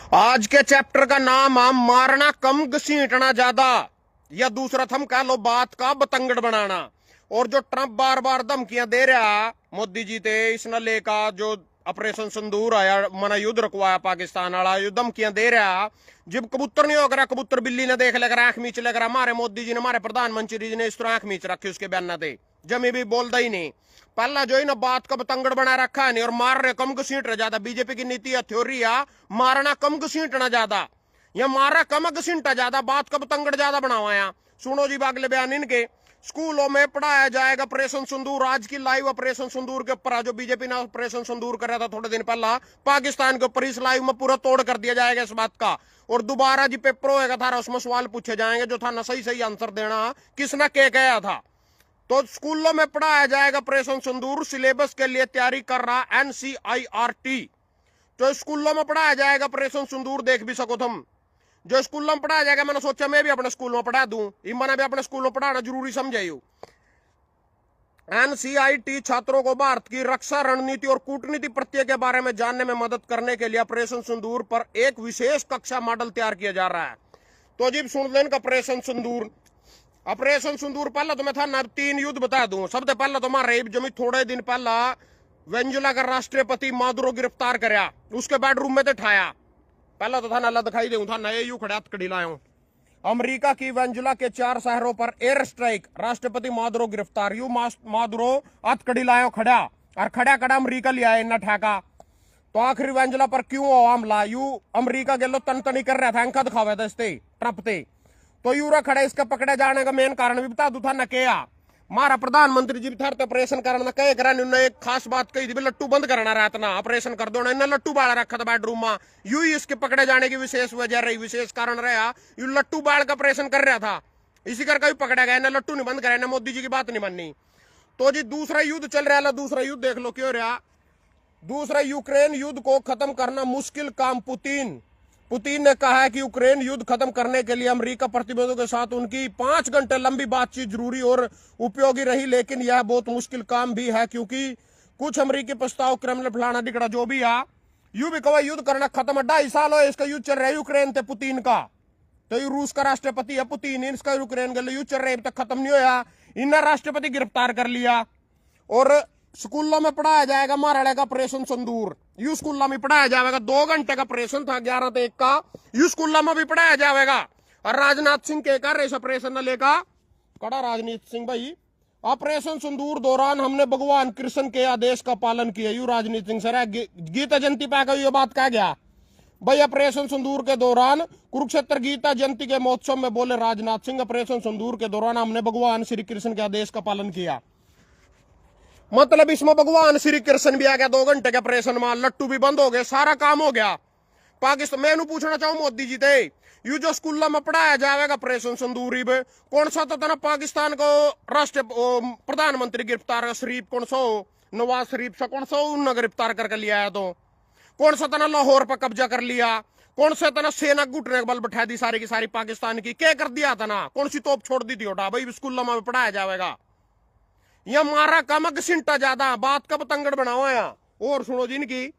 आज के चैप्टर का नाम हम मारना कम घसीटना ज्यादा, या दूसरा थम कह लो बात का बतंगड़ बनाना। और जो ट्रंप बार बार धमकियां दे रहा मोदी जी थे इस नले का जो ऑपरेशन सिंदूर आया मना युद्ध रखवाया पाकिस्तान वाला, जो धमकियां दे रहा जब कबूतर नहीं होगा कबूतर बिल्ली ने देख लेकर आंख मीच लेकर हमारे मोदी जी ने हमारे प्रधानमंत्री जी ने इस तरह आंख मीच रखी उसके बयान थे जमी भी बोलता ही नहीं। पहला जो है ना बात का बतंगड़ बना रखा है नहीं और मार रहे कम घसीट रहे ज्यादा। बीजेपी की नीति है थ्योरी है मारना कम घसीटना ज्यादा, या मारा कम घसीटा ज्यादा, बात का बतंगड़ ज्यादा बनावाया। सुनो जी अगले बयान इनके। स्कूलों में पढ़ाया जाएगा ऑपरेशन सिंदूर। आज की लाइव ऑपरेशन सिंदूर के ऊपर जो बीजेपी ने ऑपरेशन सिंदूर कर रहा था थोड़े दिन पहला पाकिस्तान के ऊपर, इस लाइव में पूरा तोड़ कर दिया जाएगा इस बात का। और दोबारा जी पेपर होएगा था उसमें सवाल पूछे जाएंगे जो था ना सही सही आंसर देना किसने क्या कहा था। तो स्कूलों में पढ़ाया जाएगा ऑपरेशन सिंदूर, सिलेबस के लिए तैयारी कर रहा एनसीईआरटी। तो स्कूलों में पढ़ाया जाएगा ऑपरेशन सिंदूर, देख भी सको तुम। जो स्कूलों में पढ़ाया जाएगा मैंने सोचा मैं भी अपने स्कूल में पढ़ा दूं, मैंने भी अपने स्कूल में पढ़ाना जरूरी समझाई। एनसीईआरटी छात्रों को भारत की रक्षा रणनीति और कूटनीति प्रत्यय के बारे में जानने में मदद करने के लिए ऑपरेशन सिंदूर पर एक विशेष कक्षा मॉडल तैयार किया जा रहा है। तो जी सुन लें ऑपरेशन सिंदूर। ऑपरेशन सिंदूर पहला तो मैं था ना 3 युद्ध बता दूं। सबसे पहला तो हमारे जमी थोड़े दिन पहला वेनेजुएला का राष्ट्रपति मादुरो गिरफ्तार करया, उसके बेडरूम में तो ठाया। पहला तो था ना दिखाई दे था ना यू खड़ा हथकड़ी लाया। अमेरिका की वेनेजुएला के 4 शहरों पर एयर स्ट्राइक, राष्ट्रपति मादुरो गिरफ्तार। यू मादुरो हथकड़ी लाया खड़ा और खड़ा खड़ा अमरीका लिया इन्ना ठाका। तो आखिर वेनेजुएला पर क्यों हुआ हमला? यू अमरीका के लो तन तनी कर रहा था, अंका दिखावे था इसते ट्रंप थे। तो यूरा खड़े इसका पकड़े जाने का मेन कारण भी बता दू था ना क्या हमारा प्रधानमंत्री जी था ऑपरेशन करना कहे करा एक खास बात कही थी लट्टू बंद करना रात ना ऑपरेशन कर दो ना लट्टू बाल रखा था बेडरूम में। यू ही इसके पकड़े जाने की विशेष वजह रही, विशेष कारण रहा यू लट्टू बाल का ऑपरेशन कर रहा था, इसी करके पकड़ा गया ना लट्टू नहीं बंद करे ना मोदी जी की बात नहीं माननी। तो जी दूसरा युद्ध चल रहा है, दूसरा युद्ध देख लो क्यों रहा। दूसरा यूक्रेन युद्ध को खत्म करना मुश्किल काम। पुतिन ने कहा है कि यूक्रेन युद्ध खत्म करने के लिए अमेरिका प्रतिबंधों के साथ उनकी 5 घंटे लंबी बातचीत जरूरी और उपयोगी रही, लेकिन यह बहुत मुश्किल काम भी है क्योंकि कुछ अमेरिकी प्रस्ताव क्रेमलिन फलाना दिखड़ा जो भी है यू भी कहो युद्ध करना खत्म। 2.5 साल हो इसका युद्ध चल रहा है यूक्रेन थे पुतिन का। तो ये रूस का राष्ट्रपति है पुतिन, इसका यूक्रेन के लिए युद्ध चल रहा है, अभी तक खत्म नहीं होया। इन्हें राष्ट्रपति गिरफ्तार कर लिया। और स्कूलों में पढ़ाया जाएगा महाराणा का ऑपरेशन सिंदूर। यू स्कूलों में पढ़ाया जाएगा। 2 घंटे का ऑपरेशन था 11 से 1 का, यू स्कूलों में भी पढ़ाया जाएगा। और राजनाथ सिंह के कर ऑपरेशन न लेगा कड़ा राजनीत सिंह भाई। ऑपरेशन सिंदूर दौरान हमने भगवान कृष्ण के आदेश का पालन किया। यू राजनीत सिंह सर गीता जयंती पे ये बात कहा गया भाई। ऑपरेशन सिंदूर के दौरान कुरुक्षेत्र गीता जयंती के महोत्सव में बोले राजनाथ सिंह ऑपरेशन सिंदूर के दौरान हमने भगवान श्री कृष्ण के आदेश का पालन किया। मतलब इसमें भगवान श्री कृष्ण भी आ गया। 2 घंटे के ऑपरेशन में लट्टू भी बंद हो गए, सारा काम हो गया। पाकिस्तान मैं पूछना चाहूं मोदी जी थे यू जो स्कूलों में पढ़ाया जाएगा ऑपरेशन सिंदूर कौन सा तो ना पाकिस्तान को राष्ट्र प्रधानमंत्री गिरफ्तार शरीफ कौन सा हो नवाज शरीफ सा कौन सा उन्होंने गिरफ्तार करके लिया है। तो कौन सा तना लाहौर पर कब्जा कर लिया, कौन सा तना सेना घुटने बल बैठा दी सारी की सारी पाकिस्तान की क्या कर दिया था ना, कौन सी तोप छोड़ दी थी उठा भाई स्कूलों में पढ़ाया जाएगा। या मारा कम घसीटा ज्यादा, बात का बतंगड़ बनाओ या। और सुनो जी इनकी।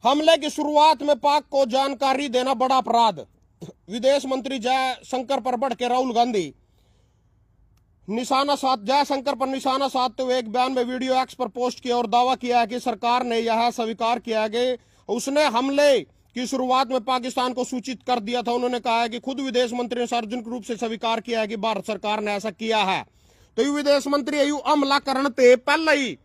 हमले की शुरुआत में पाक को जानकारी देना बड़ा अपराध, विदेश मंत्री जयशंकर पर बढ़ के राहुल गांधी। निशाना साध जयशंकर पर निशाना साधते हुए एक बयान में वीडियो एक्स पर पोस्ट किया और दावा किया है कि सरकार ने यह स्वीकार किया कि उसने हमले की शुरुआत में पाकिस्तान को सूचित कर दिया था। उन्होंने कहा है कि खुद विदेश मंत्री ने सार्वजनिक रूप से स्वीकार किया है कि भारत सरकार ने ऐसा किया है। तो यू विदेश मंत्री यू हमला करने ते पहले ही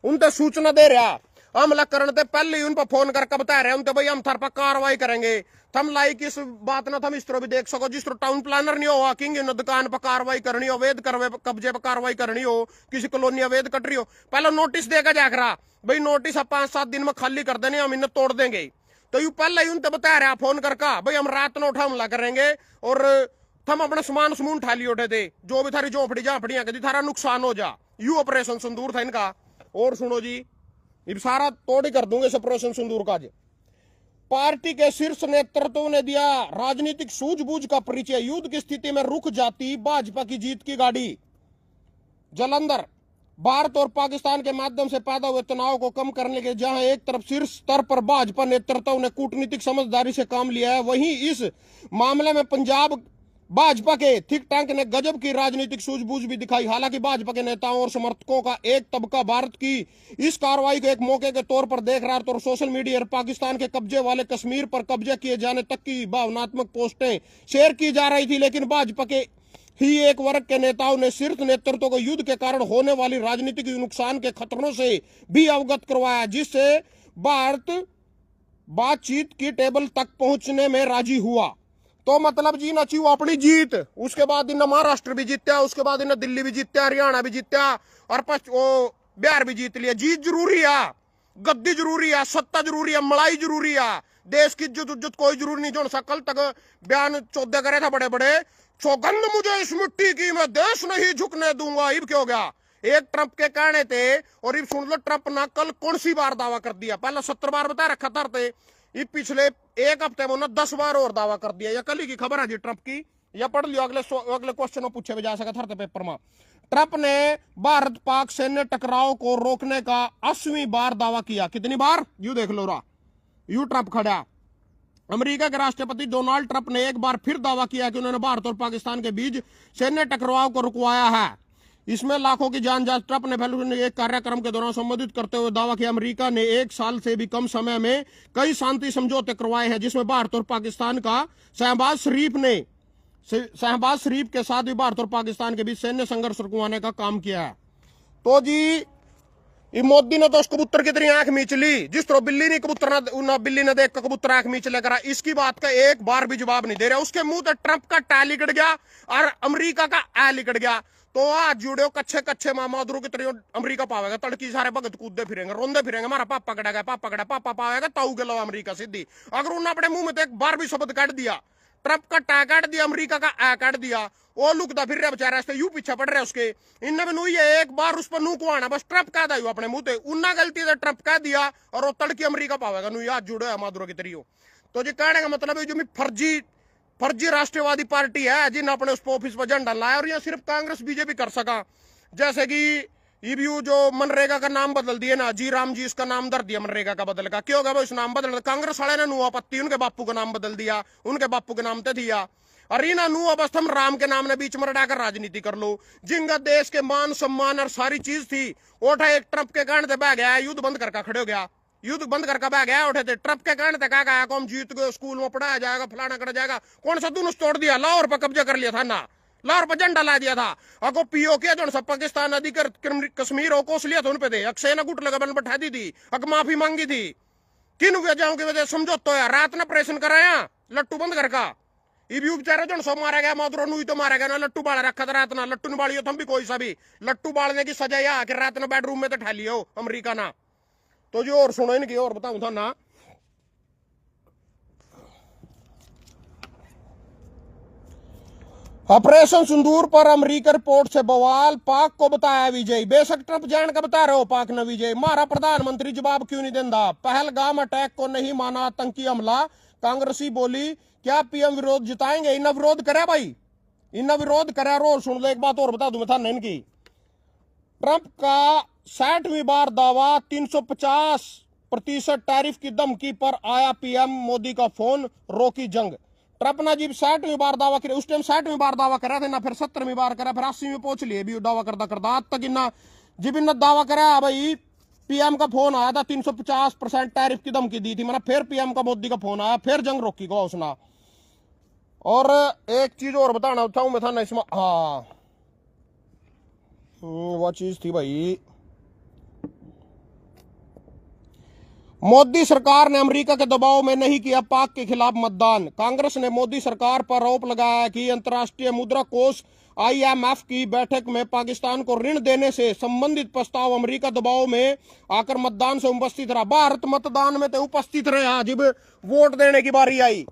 उनसे सूचना दे रहा, हमला करने ते पहले ही उन पर फोन करके बता रहे उनसे भाई हम थर पर कार्रवाई करेंगे। थम लाइक इस बात ना थम इस तरह भी देख सको जिस तरह टाउन प्लानर नहीं हो किंग दुकान पर कार्रवाई करनी हो, अवैध कब्जे पर कार्रवाई करनी हो, किसी कॉलोनी अवैध कट रही हो, पहले नोटिस देकर जाकर रहा भाई नोटिस अब 5-7 दिन में खाली कर देने हम इन्हें तोड़ देंगे। तो यू पहले ही उनसे बता रहा फोन करके भाई हम रात में उठा हमला करेंगे और थम अपना सामान समून उठा लिए उठे थे जो भी थारी झोपड़ी झापड़ियां कभी थारा नुकसान हो जा। यू ऑपरेशन सिंदूर था इनका। और सुनो जी ये सारा तोड़ ही कर दूंगे इस ऑपरेशन सिंदूर का। पार्टी के शीर्ष नेतृत्व ने दिया राजनीतिक सूझबूझ का परिचय, युद्ध की स्थिति में रुक जाती भाजपा की जीत की गाड़ी। जालंधर भारत और पाकिस्तान के माध्यम से पैदा हुए तनाव को कम करने के जहां एक तरफ शीर्ष स्तर पर भाजपा नेतृत्व ने कूटनीतिक समझदारी से काम लिया है, वहीं इस मामले में पंजाब भाजपा के थिंक टैंक ने गजब की राजनीतिक सूझबूझ भी दिखाई। हालांकि भाजपा के नेताओं और समर्थकों का एक तबका भारत की इस कार्रवाई को एक मौके के तौर पर देख रहा है, तो सोशल मीडिया और पाकिस्तान के कब्जे वाले कश्मीर पर कब्जे किए जाने तक की भावनात्मक पोस्टें शेयर की जा रही थी। लेकिन भाजपा के ही एक वर्ग के नेताओं ने शीर्ष नेतृत्व को युद्ध के कारण होने वाली राजनीतिक नुकसान के खतरों से भी अवगत करवाया, जिससे भारत बातचीत की टेबल तक पहुंचने में राजी हुआ। तो मतलब जी ना चाहिए अपनी जीत, उसके बाद इन्हें महाराष्ट्र भी जीत्या, उसके बाद इन्हें दिल्ली भी जीत्या, हरियाणा भी जीत्या और बिहार भी जीत लिया। जीत जरूरी है, गद्दी जरूरी है, सत्ता जरूरी है, मलाई जरूरी है, देश की इज्जत उज्जत कोई जरूरी नहीं। जो कल तक बयान चौदह करे था बड़े बड़े, सौगंध मुझे इस मिट्टी की, मैं देश नहीं झुकने दूंगा। इब क्या हो गया? एक ट्रंप के कहने थे और इब सुन लो ट्रंप ना कल कौन सी बार दावा कर दिया। पहले 70 बार बता रखा था, ये पिछले एक हफ्ते में 10 बार और दावा कर दिया। या कल ही की खबर है जी ट्रंप की, या पढ़ लियो, अगले क्वेश्चन में पूछे भी जा सका था पेपर में। ट्रंप ने भारत पाक सैन्य टकराव को रोकने का 80वीं बार दावा किया। कितनी बार? यू देख लो रहा, यू ट्रंप खड़ा। अमेरिका के राष्ट्रपति डोनाल्ड ट्रंप ने एक बार फिर दावा किया कि उन्होंने भारत और पाकिस्तान के बीच सैन्य टकराव को रुकवाया है। इसमें लाखों की जान जा। ट्रंप ने एक कार्यक्रम के दौरान संबोधित करते हुए दावा किया, अमेरिका ने 1 साल से भी कम समय में कई शांति समझौते करवाए हैं, जिसमें भारत और पाकिस्तान का शहबाज शरीफ के साथ भी भारत और पाकिस्तान के बीच सैन्य संघर्ष रुकवाने का काम किया है। तो जी मोदी ने तो उस कबूतर की तरह आंख मीच ली, जिस तरह बिल्ली ने कबूतर ना बिल्ली ने देख कबूतर आंख मीच लेकर। इसकी बात का एक बार भी जवाब नहीं दे रहा। उसके मुंह से ट्रंप का टा लिकड़ गया और अमेरिका का आ लिकड़ गया। तो आज जुड़े कच्चे कच्चे मामादुरों की तरह अमेरिका पावेगा, तड़की सारे भगत कूदते फिरेंगे, रोंदे फिरेंगे, हमारा पापा कड़ा गया, पापा कड़ा, पापा पावेगा ताऊ के लो अमेरिका सीधी। अगर उन्होंने अपने मुंह में तो एक बार भी शब्द काट दिया, ट्रंप का टा काट दिया, अमेरिका का आ काट दिया, वो लुकता फिर रहा बेचारा, यू पीछे पड़ रहा उसके। इनने भी नुई है एक बार उस पर नू कुआना, बस ट्रंप कह दिया अपने मुंह पे, उन्ना गलती से ट्रंप कह दिया और वो तड़की अमेरिका पावेगा। नुई आज जुड़े है मादुरों की तरह। तो जी कहने का मतलब है जो फर्जी राष्ट्रवादी पार्टी है जिन्हें अपने उस ऑफिस पर झंडा लाया, और यह सिर्फ कांग्रेस बीजेपी कर सका। जैसे कि ईबीयू जो मनरेगा का नाम बदल दिए ना, जी राम जी इसका नाम धर दिया मनरेगा का बदल का। क्यों होगा भाई इस नाम बदल? कांग्रेस वाले ने नुआ पत्ती उनके बापू का नाम बदल दिया, उनके बापू के नाम पे दिया। अरे ना नुआ बस हम राम के नाम ने बीच में रटाकर राजनीति कर लो। जिनका देश के मान सम्मान और सारी चीज थी, उठा एक ट्रंप के कहने से बह गया, युद्ध बंद करके खड़े हो गया, युद्ध बंद करके बह गया। उठे थे ट्रंप के कहने से कहा गया कौन जीत गए, स्कूल में पढ़ाया जाएगा, फलाना कर जाएगा। कौन सा दून तोड़ दिया, लाहौर पर कब्जा कर लिया था ना, लाहौर पर झंडा ला दिया था। अगो पीओ के जो सब पाकिस्तान अधिकृत कश्मीर हो कोस लिया था उन पे थे, अक्षय ने गुट लगा बन बैठा दी थी, अग माफी मांगी थी। किन वजहों की वजह समझौता है, रात ने ऑपरेशन कराया लट्टू बंद करका। इबू बेचारा जो सब मारा गया, मादरो नुई तो मारा गया ना, लट्टू बाल रखा था रात ना, लट्टू ने बालियो तुम भी कोई सा भी लट्टू बालने की सजा या कि रात ने बेडरूम में तो ठा लियो अमरीका ना। तो जो और सुनो इनकी और बताऊं था ना, ऑपरेशन सिंदूर पर अमेरिका रिपोर्ट से बवाल, पाक को बताया विजय। बेशक ट्रंप जान का बता रहे हो पाक न विजय, हमारा प्रधानमंत्री जवाब क्यों नहीं देता? पहलगाम अटैक को नहीं माना आतंकी हमला, कांग्रेसी बोली क्या पीएम विरोध जिताएंगे? इन्हें विरोध करे भाई, इन्हें विरोध करे। और सुन लो एक बात और बता दूं था इनकी, ट्रंप का 60वीं बार दावा, 350% टैरिफ की धमकी पर आया पीएम मोदी का फोन, रोकी जंग। ट्रंप ने जी 60वीं बार दावा करे, उस टाइम 60वीं बार दावा करा था ना, फिर 70वीं बार करा, फिर 80वीं पहुंच लिए भी दावा करता करता आज तक इन्ना जब इन्ना दावा करा भाई। पीएम का फोन आया था, 350% टैरिफ की धमकी दी थी, मैंने फिर पीएम का मोदी का फोन आया, फिर जंग रोकी को उसने। और एक चीज और बताना चाहूं मैं था ना इसमें, हाँ वो चीज थी भाई, मोदी सरकार ने अमेरिका के दबाव में नहीं किया पाक के खिलाफ मतदान। कांग्रेस ने मोदी सरकार पर आरोप लगाया कि अंतर्राष्ट्रीय मुद्रा कोष IMF की बैठक में पाकिस्तान को ऋण देने से संबंधित प्रस्ताव अमेरिका दबाव में आकर मतदान से उपस्थित रहा। भारत मतदान में तो उपस्थित रहा, जब वोट देने की बारी आई,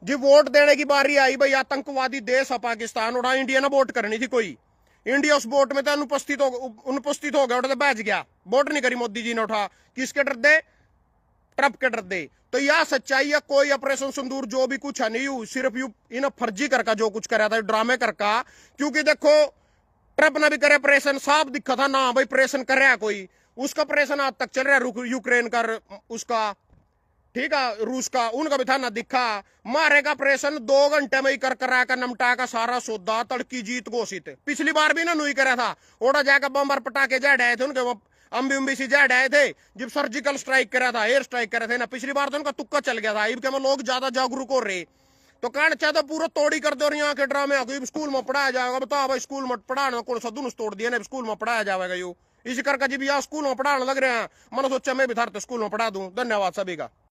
जब वोट देने की बारी आई भाई, आतंकवादी देश है पाकिस्तान, उठा इंडिया ने वोट करनी थी कोई, इंडिया उस वोट में तो अनुपस्थित हो गया, उठा बैठ गया, वोट नहीं करी मोदी जी ने। उठा किसके डर दे? ट्रंप के डर दे। तो यह सच्चाई है, कोई ऑपरेशन सिंदूर जो भी कुछ है नहीं, सिर्फ यू इन फर्जी करका जो कुछ करा था, ड्रामे करका। क्योंकि देखो ट्रम्प ने भी करे ऑपरेशन, साफ दिखा था ना भाई ऑपरेशन कर रहा है कोई। उसका ऑपरेशन आज तक चल रहा है यूक्रेन का, उसका ठीक है, रूस का, उनका भी था ना दिखा। मारे का ऑपरेशन 2 घंटे में ही कर करा कर नमटा का सारा सौदा, तड़की जीत घोषित। पिछली बार भी ना नुई करा था, ओड़ा जाकर बम्बर पटाके जेड आए थे उनके, वो अम्बी उम्बी सी जेड आए थे जब सर्जिकल स्ट्राइक करा था, एयर स्ट्राइक करे थे ना। पिछली बार तो उनका तुक्का चल गया था। इब के लोग ज्यादा जागरूक हो रहे तो कहना चाहते पूरा तोड़ी कर दो। और यहाँ के ड्रामे स्कूल में पढ़ाया जाएगा, बताओ भाई स्कूल में पढ़ाना कौन सा दुनुस तोड़ दिया ना, स्कूल में पढ़ाया जाएगा यू इसी करके जी भी यहाँ स्कूल में पढ़ाने लग रहे हैं। मैंने सोचा मैं भी था तो स्कूल में पढ़ा दूं। धन्यवाद सभी का।